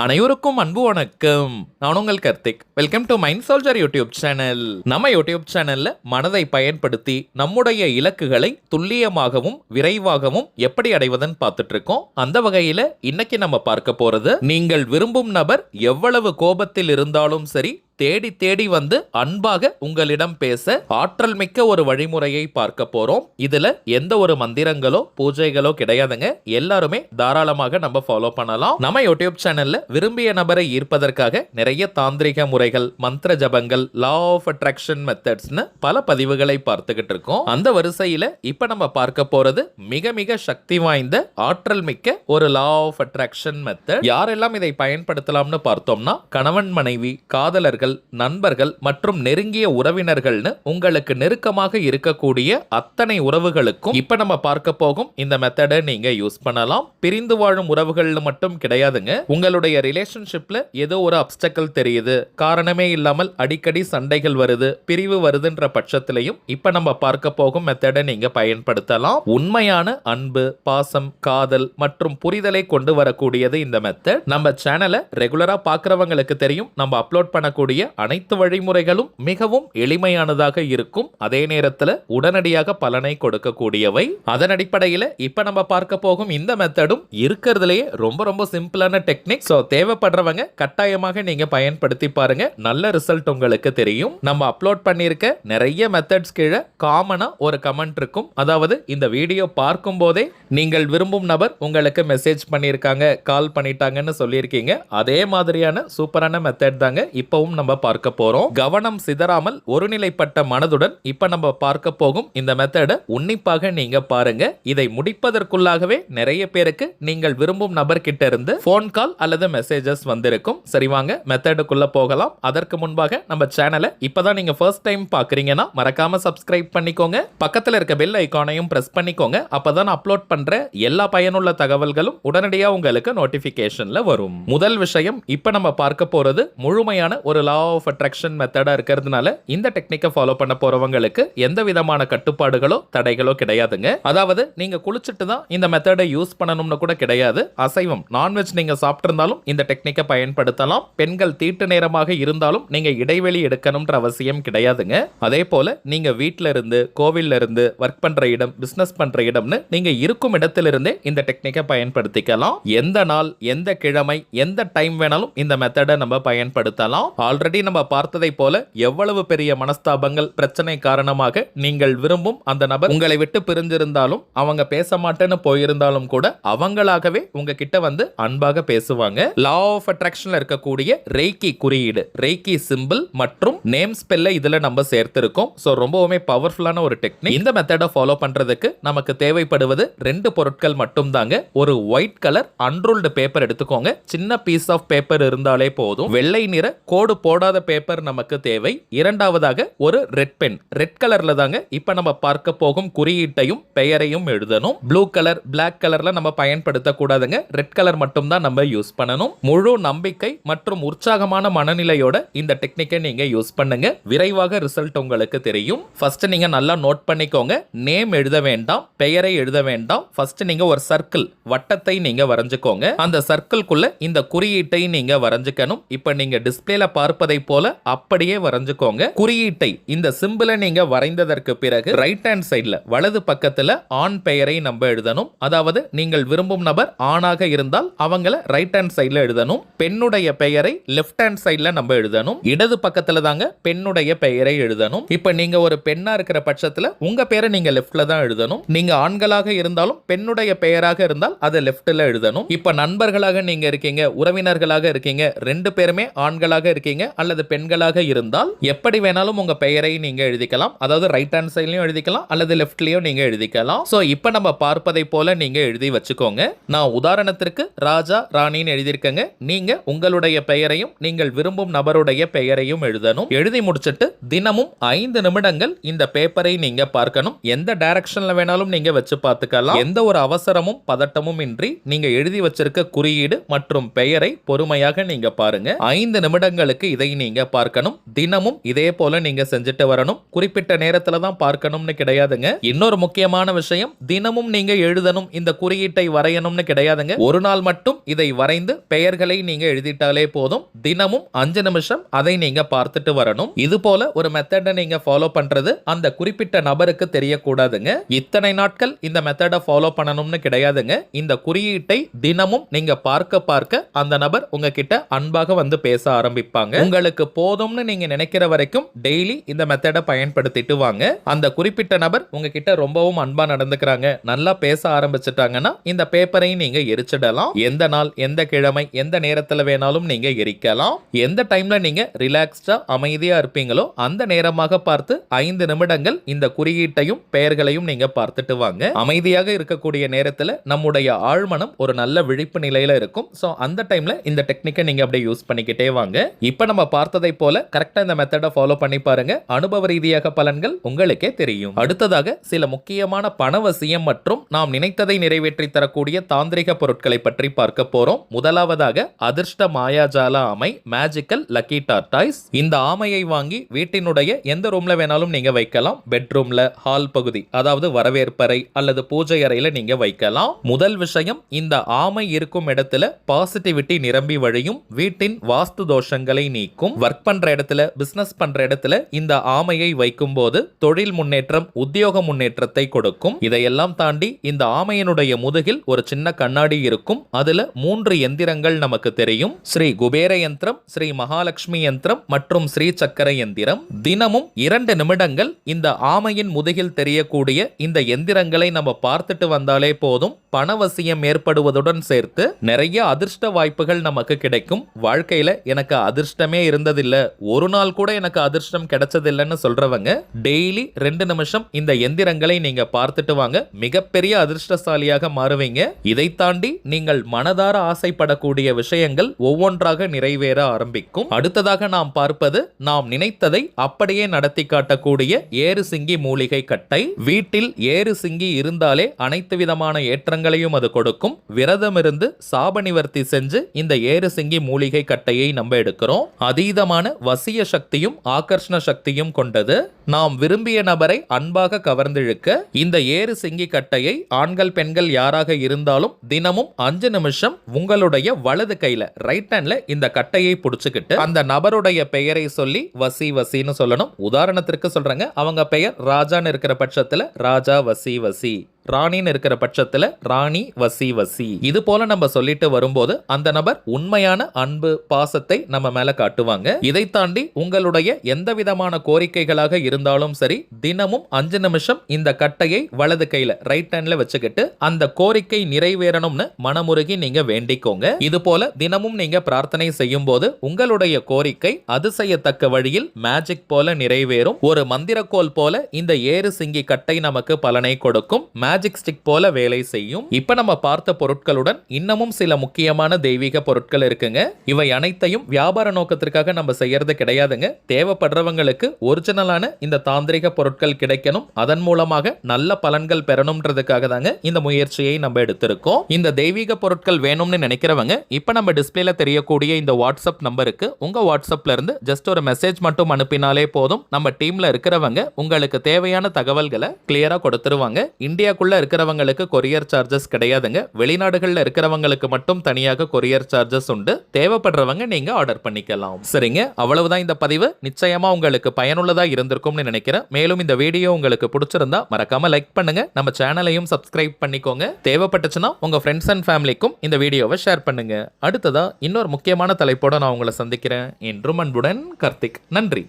அனைவருக்கும் அன்பு வணக்கம். நான் உங்கள் Karthik. Welcome to mind soldier YouTube channel. நம்ம யூடியூப் சேனல்ல மனதை பயன்படுத்தி நம்முடைய இலக்குகளை துல்லியமாகவும் விரைவாகவும் எப்படி அடைவதுன்னு பார்த்துட்டு இருக்கோம். அந்த வகையில இன்னைக்கு நம்ம பார்க்க போறது, நீங்கள் விரும்பும் நபர் எவ்வளவு கோபத்தில் இருந்தாலும் சரி தேடி தேடி வந்து அன்பாக உங்களிடம் பேச ஆற்றல் மிக்க ஒரு வழிமுறையை பார்க்க போறோம். இதுல எந்த ஒரு மந்திரங்களோ பூஜைகளோ கிடையாதுங்க. எல்லாருமே தாராளமாக நம்ம ஃபாலோ பண்ணலாம். நம்ம யூடியூப் சேனல்ல விரும்பிய நபரை ஈர்ப்பதற்காக நிறைய தாந்திரிக முறைகள், மந்திர ஜபங்கள், லா ஆஃப் அட்ராக்ஷன் மெத்தட்ஸ்னு பல பதிவுகளை பார்த்துக்கிட்டு இருக்கோம். அந்த வரிசையில இப்ப நம்ம பார்க்க போறது மிக மிக சக்தி வாய்ந்த ஆற்றல் மிக்க ஒரு லா ஆஃப் அட்ராக்ஷன் மெத்தட். யாரெல்லாம் இதை பயன்படுத்தலாம்னு பார்த்தோம்னா, கணவன் மனைவி, காதலர்கள், நண்பர்கள் மற்றும் நெருங்கிய உறவினர்கள்னு உங்களுக்கு நெருக்கமாக இருக்கக்கூடிய அத்தனை உறவுகளுக்கும் இப்ப நம்ம பார்க்க போகும் இந்த மெத்தடை நீங்க யூஸ் பண்ணலாம். பிரிந்து வாழும் உறவுகள் மட்டும் கிடையாதுங்க. உங்களுடைய ரிலேஷன்ஷிப்ல ஏதோ ஒரு அப்டக்கல் தெரியுது, காரணமே இல்லாமல் அடிக்கடி சண்டைகள் வருது, பிரிவு வருதுன்ற பட்சத்திலையும் இப்ப நம்ம பார்க்க போகும் மெத்தடை நீங்க பயன்படுத்தலாம். உண்மையான அன்பு, பாசம், காதல் மற்றும் புரிதலை கொண்டு வரக்கூடியது இந்த மெத்தட். நம்ம சேனலை ரெகுலரா பார்க்கறவங்களுக்கு தெரியும், நம்ம அப்லோட் பண்ணக்கூடிய அனைத்து வழிமுறைகளும் மிகவும் எளிமையானதாக இருக்கும். அதே நேரத்தில் உடனடியாக பலனை கொடுக்கக்கூடியவை. அதன் அடிப்படையில் இப்ப நம்ம பார்க்க போகும் இந்த மெத்தடும் இருக்கிறதுலேயே ரொம்ப ரொம்ப சிம்பிளான டெக்னிக். ஸோ தேவைப்படுறவங்க கட்டாயமாக நீங்க பயன்படுத்தி பாருங்க. நல்ல ரிசல்ட் உங்களுக்கு தெரியும். நம்ம அப்லோட் பண்ணியிருக்க நிறைய மெத்தட்ஸ் கீழே காமனா ஒரு கமெண்ட் இருக்கும். அதாவது இந்த வீடியோ பார்க்கும் போதே நீங்கள் விரும்பும் நபர் உங்களுக்கு மெசேஜ் பண்ணியிருக்காங்க, கால் பண்ணிட்டாங்கன்னு சொல்லியிருக்கீங்க. அதே மாதிரியான சூப்பரான மெத்தட் தாங்க இப்பவும் நம்ம பார்க்க போறோம். கவனம் சிதறாமல் ஒருநிலைப்பட்ட மனதுடன் இப்ப நம்ம பார்க்க போகும் இந்த மெத்தடை உன்னிப்பாக நீங்க பாருங்க. இதை முடிப்பதற்குள்ளாகவே நிறைய பேருக்கு நீங்கள் விரும்பும் நபர் கிட்ட இருந்து போன் கால் அல்லது மெசேஜஸ் வந்திருக்கும். சரி, வாங்க மெத்தடுக்குள்ள போகலாம். அதற்கு முன்பாக நம்ம சேனலை இப்பதான் நீங்க ஃபர்ஸ்ட் டைம் பாக்குறீங்கன்னா மறக்காம சப்ஸ்கிரைப் பண்ணிக்கோங்க. பக்கத்துல இருக்க பெல் ஐகானையும் பிரஸ் பண்ணிக்கோங்க. அப்பதான் அப்லோட் பண்ற எல்லா பயனுள்ள தகவல்களும் உடனடியாக உங்களுக்கு நோட்டிபிகேஷன்ல வரும். முதல் விஷயம், இப்ப நம்ம பார்க்க போறது முழுமையான ஒரு லா ஆஃப் அட்ராக்ஷன் மெத்தடா இருக்கிறதுனால இந்த டெக்னிக்கை ஃபாலோ பண்ண போறவங்களுக்கு எந்த விதமான கட்டுப்பாடுகளோ தடைகளோ கிடையாதுங்க. அதாவது நீங்க குளிச்சுட்டு தான் இந்த மெத்தடை யூஸ் பண்ணணும்னு கூட கிடையாது. அசைவம், நான்வெஜ் நீங்க சாப்பிட்டு இருந்தாலும் இந்த டெக்னிக்கை பயன்படுத்தலாம். பெண்கள் தீட்டு நேரமாக இருந்தாலும் நீங்க இடைவெளி எடுக்கணும்ன்ற அவசியம் கிடையாதுங்க. அதே போல நீங்க வீட்ல இருந்து, கோவில்ல இருந்து, ஒர்க் பண்ற இடம், பிசினஸ் பண்ற இடம்னு நீங்க இருக்கும் இடத்திலிருந்தே இந்த டெக்னிக்கை பயன்படுத்திக்கலாம். எந்த நாள், எந்த கிழமை, எந்த டைம் வேணாலும் இந்த மெத்தடை நம்ம பயன்படுத்தலாம். ஆல்ரெடி நம்ம பார்த்ததை போல எவ்வளவு பெரிய மனஸ்தாபங்கள், பிரச்சனை காரணமாக நீங்கள் விரும்பும் அந்த நபர் உங்களை விட்டு பிரிஞ்சிருந்தாலும், அவங்க பேச மாட்டேன்னு போயிருந்தாலும் கூட அவங்களாகவே உங்ககிட்ட வந்து அன்பாக பேசுவாங்க. லா ஆஃப் அட்ராக்ஷன்ல இருக்கக்கூடிய ரெய்கி குறியீடு, ரெய்கி சிம்பிள் மற்றும் நேம் ஸ்பெல்ல இதுல நம்ம சேர்த்திருக்கோம். சோ ரொம்பவுமே பவர்ஃபுல்லான ஒரு டெக்னிக். இந்த மெத்தடை ஃபாலோ பண்றதுக்கு நமக்கு தேவைப்படுவது 2 பொருட்கள் மட்டும் தாங்க. ஒரு ஒயிட் கலர் அன்ரூல்டு பேப்பர் எடுத்துக்கோங்க. சின்ன பீஸ் ஆஃப் பேப்பர் இருந்தாலே போதும். வெள்ளை நிற கோடு போடாத பேப்பர் நமக்கு தேவை. இரண்டாவதாக ஒரு ரெட் பென். ரெட் கலர்ல தாங்க இப்ப நம்ம பார்க்க போகும் குறியீட்டையும் பெயரையும் எழுதணும். ப்ளூ கலர், பிளாக் கலர்ல நம்ம பயன்படுத்த கூடாதுங்க. ரெட் கலர் மட்டும் தான் நம்ம யூஸ் பண்ணணும். முழு நம்பிக்கை மற்றும் உற்சாகமான மனநிலையோட இந்த டெக்னிக்கை நீங்க யூஸ் பண்ணுங்க. விரைவாக ரிசல்ட் உங்களுக்கு தெரியும். ஃபர்ஸ்ட் நீங்க நல்லா நோட் பண்ணிக்கோங்க. நேம் எழுத வேண்டாம், பெயரை எழுத வேண்டாம். ஃபர்ஸ்ட் நீங்க ஒரு சர்க்கிள், வட்டத்தை நீங்க வரைஞ்சுக்கோங்க. அந்த சர்க்கிள்குள்ள இந்த குறியீட்டை நீங்க வரைஞ்சுக்கணும். இப்ப நீங்க டிஸ்பிளேல பார்ப்பதை போல அப்படியே வரைஞ்சுக்கோங்க. குறியீட்டை, இந்த சிம்பிளை நீங்க வரைந்ததற்கு பிறகு ரைட் ஹேண்ட் சைடுல, வலது பக்கத்துல ஆண் பெயரை நம்ம எழுதணும். அதாவது நீங்கள் விரும்பும் நபர் ஆணாக இருந்தால் அவங்கள ரைட் ஹேண்ட் சைடுல எழுதணும். பெண்ணுடைய பெயரை லெஃப்ட் ஹேண்ட் சைடுல நம்ம எழுதணும். இடது பக்கத்துல தாங்க பெண்ணுடைய பெயரை எழுதணும். இப்ப நீங்க ஒரு பெண்ணா இருக்கிற பட்சத்துல உங்க பெயரை நீங்க லெஃப்ட்ல தான் எழுதணும். நீங்க ஆண்களாக இருந்தாலும் பெண்ணுடைய பெயராக இருந்தால் அதை லெஃப்ட்ல எழுதணும். இப்ப நண்பர்களாக நீங்க இருக்கீங்க, உறவினர்களாக இருக்கீங்க, 2 பேருமே ஆண்களாக இருக்கீங்க அல்லது பெண்களாக இருந்தால் எப்படி வேணாலும் உங்க பெயரை நீங்க எழுதிக்கலாம். அதாவது ரைட் ஹேண்ட் சைட்லயும் எழுதிக்கலாம் அல்லது லெஃப்ட்லயும் நீங்க எழுதிக்கலாம். சோ இப்போ நம்ம பார்ப்பதை போல நீங்க எழுதி வச்சுக்கோங்க. நான் உதாரணத்திற்கு ராஜா, ராணின்னு எழுதியிருக்கேங்க. நீங்க உங்களுடைய பெயரையும் நீங்கள் விரும்பும் நபருடைய பெயரையும் எழுதணும். எழுதி முடிச்சிட்டு தினமும் 5 நிமிடங்கள் இந்த பேப்பரை நீங்க பார்க்கணும். எந்த டைரக்ஷன்ல வேணாலும் நீங்க வச்சு பார்த்துக்கலாம். எந்த ஒரு அவசரமும் பதட்டமும் இன்றி நீங்க எழுதி வச்சிருக்க குறியீடு மற்றும் பெயரை பொறுமையாக நீங்க பாருங்க. 5 நிமிடங்களுக்கு இதை நீங்க பார்க்கணும். தினமும் இதே போல நீங்க செஞ்சுட்டு வரணும். குறிப்பிட்ட நேரத்துல தான் பார்க்கணும்னு கிடையாதுங்க. இன்னொரு முக்கியமான விஷயம், தினமும் நீங்க எழுதணும், இந்த குறியீட்டை வரையணும்னு கிடையாதுங்க. ஒரு நாள் மட்டும் இதை வரைந்து பெயர்களை நீங்க எழுதிட்டாலே போதும். தினமும் 5 நிமிஷம் அதை நீங்க பார்த்துட்டு வரணும். இது போல ஒரு மெத்தடை நீங்க ஃபாலோ பண்றது அந்த குறிப்பிட்ட நபருக்கு தெரியக்கூடாதுங்க. இத்தனை நாட்கள் இந்த மெத்தடை ஃபாலோ பண்ணணும்னு கிடையாதுங்க. இந்த குறியீட்டை தினமும் நீங்க பார்க்க பார்க்க அந்த நபர் உங்ககிட்ட அன்பாக வந்து பேச ஆரம்பிப்பாங்க. உங்களுக்கு போதும்னு நீங்க நினைக்கிற வரைக்கும் டெய்லி இந்த மெத்தடை பயன்படுத்திட்டு வாங்க. அந்த குறிப்பிட்ட நபர் உங்ககிட்ட ரொம்பவும் அன்பா நடந்துக்கிறாங்க, நல்லா பேச ஆரம்பிச்சிட்டாங்கன்னா இந்த பேப்பரை நீங்க எரிச்சிடலாம். எந்த நாள், எந்த கிழமை, எந்த நேரத்துல வேணாலும் நீங்க எரிக்கலாம். எந்த டைம்ல நீங்க ரிலாக்ஸ்டா அமைதியா இருப்பீங்களோ அந்த நேரமாக பார்த்து 5 நிமிடங்கள் இந்த குறியீட்டையும் பெயர்களையும் நீங்க பார்த்துட்டு வாங்க. அமைதியாக இருக்கக்கூடிய நேரத்துல நம்முடைய ஆழ்மனம் ஒரு நல்ல விழிப்பு நிலையில இருக்கும். சோ அந்த டைம்ல இந்த டெக்னிக்கை நீங்க அப்படியே யூஸ் பண்ணிக்கிட்டே வாங்க. இப்ப நம்ம பார்த்ததை போல கரெக்டா இந்த மெத்தடை ஃபாலோ பண்ணி பாருங்க. அனுபவ ரீதியாக பலன்கள் உங்களுக்கே தெரியும். அடுத்ததாக சில முக்கியமான பணவசியம் மற்றும் நாம் நினைத்ததை நிறைவேற்றி தரக்கூடிய தாந்திரிக பொருட்களை பற்றி பார்க்க போறோம். முதலாவதாக அதிர்ஷ்ட மாயாஜால ஆமை, மேஜிக்கல் லக்கி டார்டாய்ஸ். இந்த ஆமையை வாங்கி வீட்டினுடைய எந்த ரூம்ல வேணாலும் நீங்க வைக்கலாம். பெட்ரூம்ல, ஹால் பகுதி, அதாவது வரவேற்பறை அல்லது பூஜை அறையில நீங்க வைக்கலாம். முதல் விஷயம், இந்த ஆமை இருக்கும் இடத்துல பாசிட்டிவிட்டி நிரம்பி வழியும், வீட்டின் வாஸ்து தோஷங்களை நீக்கும். ஒர்க் பண்ற இடத்துல, பிசினஸ் பண்ற இடத்துல இந்த ஆமையை வைக்கும் போது தொழில் முன்னேற்றம், உத்தியோக முன்னேற்றத்தை கொடுக்கும். இதையெல்லாம் தாண்டி இந்த ஆமையினுடைய முதுகில் ஒரு சின்ன கண்ணாடி இருக்கும். அதுல 3 எந்திரங்கள் நமக்கு தெரியும். ஸ்ரீ குபேர யந்திரம், ஸ்ரீ மகாலட்சுமி யந்திரம் மற்றும் ஸ்ரீ சக்கர எந்திரம். தினமும் 2 நிமிடங்கள் இந்த ஆமையின் முதுகில் தெரியக்கூடிய இந்த எந்திரங்களை நம்ம பார்த்துட்டு வந்தாலே போதும். பணவசியம் ஏற்படுவதுடன் சேர்த்து நிறைய அதிர்ஷ்ட வாய்ப்புகள் நமக்கு கிடைக்கும். வாழ்க்கையில எனக்கு அதிர்ஷ்டமே இருந்ததில்ல, ஒரு நாள் கூட எனக்கு அதிர்ஷ்டம் கிடைச்சதில்லைன்னு சொல்றவங்க டெய்லி 2 நிமிஷம் இந்த எந்திரங்களை நீங்க பார்த்துட்டு வாங்க. மிகப்பெரிய அதிர்ஷ்டசாலியாக மாறுவீங்க. இதை தாண்டி நீங்கள் மனதார ஆசைப்படக்கூடிய விஷயங்கள் ஒவ்வொன்றாக நிறைவேற ஆரம்பிக்கும். அடுத்ததாக நாம் பார்ப்பது, நாம் நினைத்ததை அப்படியே நடத்தி காட்டக்கூடிய ஏறு சிங்கி மூலிகை கட்டை. வீட்டில் ஏறு சிங்கி இருந்தாலே அனைத்து விதமான ஏற்றங்களையும் அது கொடுக்கும். விரதம் இருந்து சாப நிவர்த்தி செஞ்சு இந்த ஏறு சிங்கி மூலிகை கட்டையை நம்ம எடுக்கிறோம். அதீதமான வசிய சக்தியும் ஆகர்ஷண சக்தியும் கொண்டது. நாம் விரும்பிய நபரை அன்பாக கவர்ந்திழுக்க இந்த ஏறு சிங்கி கட்டையை ஆண்கள் பெண்கள் யாராக இருந்தாலும் தினமும் 5 நிமிஷம் உங்களுடைய வலது கையில, ரைட் ஹேண்ட்ல இந்த கட்டையை புடிச்சுக்கிட்டு அந்த நபருடைய பெயரை சொல்லி வசி வசின்னு சொல்லணும். உதாரணத்திற்கு சொல்றேங்க, அவங்க பெயர் ராஜான்னு இருக்கிற பட்சத்துல ராஜா வசி வசி, ராணின்னு இருக்கிற பட்சத்துல ராணி வசி வசி. இது போல நம்ம சொல்லிட்டு வரும்போது அந்த நபர் உண்மையான அன்பு பாசத்தை நம்ம மேல காட்டுவாங்க. இதை தாண்டி உங்களுடைய எந்த விதமான கோரிக்கைகளாக இருந்தாலும் சரி, தினமும் 5 நிமிஷம் இந்த கட்டையை வலது கையில, ரைட் ஹேண்ட்ல வச்சுக்கிட்டு அந்த கோரிக்கை நிறைவேறணும்னு மனமுருகி நீங்க வேண்டிக்கோங்க. இது போல தினமும் நீங்க பிரார்த்தனை செய்யும் போது உங்களுடைய கோரிக்கை அதிசயத்தக்க வழியில் மேஜிக் போல நிறைவேறும். ஒரு மந்திரக்கோல் போல இந்த ஏறு சிங்கி கட்டை நமக்கு பலனை கொடுக்கும். மேஜிக் ஸ்டிக் போல வேலை செய்யும். இப்ப நம்ம பார்த்த பொருட்களுடன் இன்னமும் சில முக்கியமான தெய்வீக பொருட்கள் இருக்குங்க. இவை அனைத்தையும் வியாபார நோக்கத்திற்காக நம்ம செய்யறது கிடையாதுங்க. தேவைப்படுறவங்களுக்கு ஒரிஜினலான இந்த தாந்திரிக பொருட்கள் கிடைக்கணும், அதன் மூலமாக நல்ல பலன்கள் பெறணும்ன்றதுக்காக தாங்க இந்த முயற்சியை நம்ம எடுத்திருக்கோம். இந்த தெய்வீக பொருட்கள் வேணும்னு நினைக்கிறவங்க இப்ப நம்ம டிஸ்பிளேல தெரியக்கூடிய இந்த வாட்ஸ்அப் நம்பருக்கு உங்க வாட்ஸ்அப்ல இருந்து ஜஸ்ட் ஒரு மெசேஜ் மட்டும் அனுப்பினாலே போதும். நம்ம டீம்ல இருக்கிறவங்க உங்களுக்கு தேவையான தகவல்களை கிளியரா கொடுத்துருவாங்க. இந்தியாக்குள்ள இருக்கிறவங்களுக்கு கொரியர் சார்ஜஸ் கிடையாதுங்க. வெளிநாடுகள்ல இருக்கிறவங்களுக்கு மட்டும் தனியாக கொரியர் சார்ஜஸ் உண்டு. தேவைப்படுறவங்க நீங்க ஆர்டர் பண்ணிக்கலாம். சரிங்க, அவ்வளவுதான் இந்த பதிவு. நிச்சயமா உங்களுக்கு பயனுள்ளதா இருந்திருக்கும்னு நினைக்கிறேன். மேலும் இந்த வீடியோ உங்களுக்கு பிடிச்சிருந்தா மறக்காம லைக் பண்ணுங்க. நம்ம சேனலையும் சப்ஸ்கிரைப் பண்ணிக்கோங்க. தேவைப்பட்டுச்சுன்னா உங்க ஃப்ரெண்ட்ஸ் அண்ட் ஃபேமிலிக்கும் இந்த வீடியோவை ஷேர் பண்ணுங்க. அடுத்ததா இன்னொரு முக்கியமான தலைப்போட நான் உங்களை சந்திக்கிறேன். என்றும் அன்புடன் கார்த்திக். நன்றி.